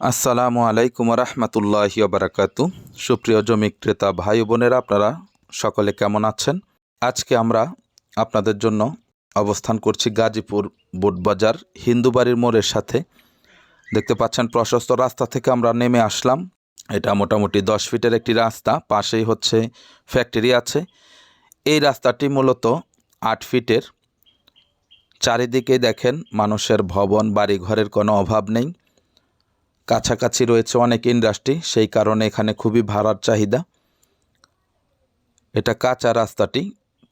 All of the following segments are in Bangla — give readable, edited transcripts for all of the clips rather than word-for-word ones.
আসসালামু আলাইকুম রহমতুল্লাহি বারাকাতু। সুপ্রিয় জমি ক্রেতা ভাই বোনেরা, আপনারা সকলে কেমন আছেন? আজকে আমরা আপনাদের জন্য অবস্থান করছি গাজীপুর বুটবাজার হিন্দুবাড়ির মোড়ের সাথে। দেখতে পাচ্ছেন প্রশস্ত রাস্তা থেকে আমরা নেমে আসলাম। এটা মোটামুটি 10 ফিটের একটি রাস্তা, পাশেই হচ্ছে ফ্যাক্টরি আছে। এই রাস্তাটি মূলত 8 ফিটের। চারিদিকে দেখেন মানুষের ভবন, বাড়ি ঘরের কোনো অভাব নেই। কাছাকাছি রয়েছে অনেক ইন্ডাস্ট্রি, সেই কারণে এখানে খুবই ভাড়ার চাহিদা। এটা কাঁচা রাস্তাটি,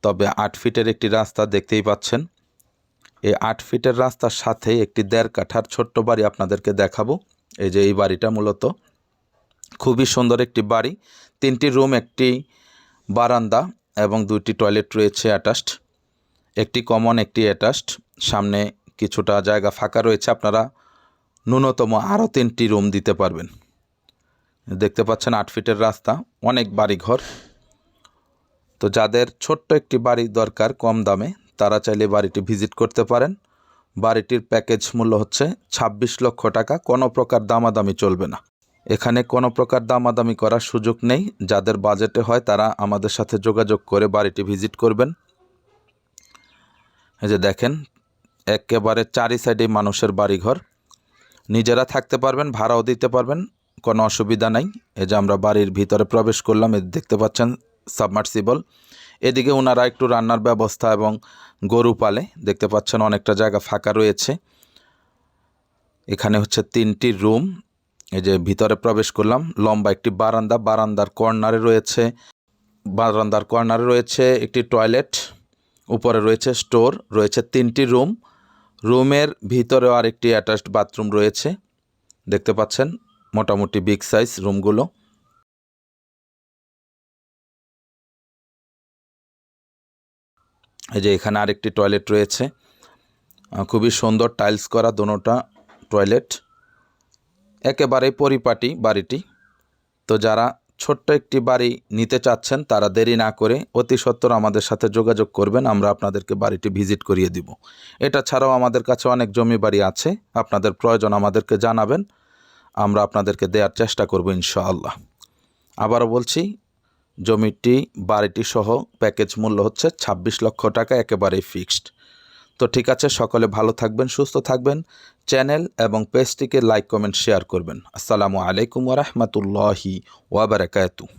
তবে 8 ফিটের একটি রাস্তা দেখতেই পাচ্ছেন। এই 8 ফিটের রাস্তার সাথে একটি 1.5 কাঠার ছোট্ট বাড়ি আপনাদেরকে দেখাবো। এই যে এই বাড়িটা মূলত খুবই সুন্দর একটি বাড়ি। 3টি রুম, একটি বারান্দা এবং 2টি টয়লেট রয়েছে অ্যাটাচড। একটি কমন, একটি অ্যাটাচড। সামনে কিছুটা জায়গা ফাঁকা রয়েছে, আপনারা ন্যূনতম আরও 3টি রুম দিতে পারবেন। দেখতে পাচ্ছেন 8 ফিটের রাস্তা, অনেক বাড়িঘর। তো যাদের ছোট্ট একটি বাড়ি দরকার কম দামে, তারা চাইলে বাড়িটি ভিজিট করতে পারেন। বাড়িটির প্যাকেজ মূল্য হচ্ছে 26 লক্ষ টাকা। কোনো প্রকার দামাদামি চলবে না, এখানে কোনো প্রকার দামাদামি করার সুযোগ নেই। যাদের বাজেটে হয় তারা আমাদের সাথে যোগাযোগ করে বাড়িটি ভিজিট করবেন। এই যে দেখেন, একেবারে চারি সাইডে মানুষের বাড়িঘর, নিজেরা থাকতে পারবেন, ভাড়াও দিতে পারবেন, কোনো অসুবিধা নাই। এই যে আমরা বাড়ির ভিতরে প্রবেশ করলাম, দেখতে পাচ্ছেন সাবমার্সিবল। এদিকে ওনারা একটু রান্নার ব্যবস্থা এবং গরু পালে, দেখতে পাচ্ছেন অনেকটা জায়গা ফাঁকা রয়েছে। এখানে হচ্ছে 3টি রুম। এই যে ভিতরে প্রবেশ করলাম, লম্বা একটি বারান্দা, বারান্দার কর্নারে রয়েছে একটি টয়লেট, উপরে রয়েছে স্টোর, রয়েছে 3টি রুম। রুমের ভিতরেও আরেকটি অ্যাটাচড বাথরুম রয়েছে। দেখতে পাচ্ছেন মোটামুটি বিগ সাইজ রুমগুলো। এই যে এখানে আরেকটি টয়লেট রয়েছে, খুবই সুন্দর টাইলস করা দোনোটা টয়লেট, একেবারেই পরিপাটি বাড়িটি। তো যারা ছোট্ট একটি বাড়ি নিতে চাচ্ছেন তারা দেরি না করে অতি সত্বর আমাদের সাথে যোগাযোগ করবেন, আমরা আপনাদেরকে বাড়িটি ভিজিট করিয়ে দিব। এটা ছাড়াও আমাদের কাছে অনেক জমি বাড়ি আছে, আপনাদের প্রয়োজন আমাদেরকে জানাবেন, আমরা আপনাদেরকে দেওয়ার চেষ্টা করব ইনশাআল্লাহ। আবারও বলছি, বাড়িটি সহ প্যাকেজ মূল্য হচ্ছে 26 লক্ষ টাকা, একেবারেই ফিক্সড। তো ঠিক আছে, সকলে ভালো থাকবেন, সুস্থ থাকবেন। চ্যানেল এবং পেজটিকে লাইক, কমেন্ট, শেয়ার করবেন। আসসালামু আলাইকুম ওয়া রাহমাতুল্লাহি ওয়া বারাকাতুহু।